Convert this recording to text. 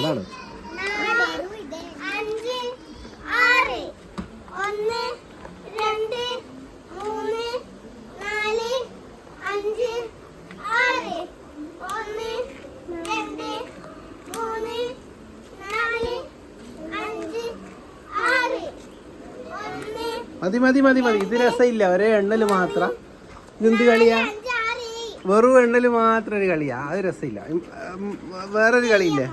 അതാണ്. മതി മതി മതി മതി. ഇത് രസമില്ല, ഒരേ എണ്ണല് മാത്രം. ഇതെന്ത് കളിയാ? വെറും എണ്ണല് മാത്രം ഒരു കളിയാ, അത് രസമില്ല. വേറൊരു കളിയില്ലേ?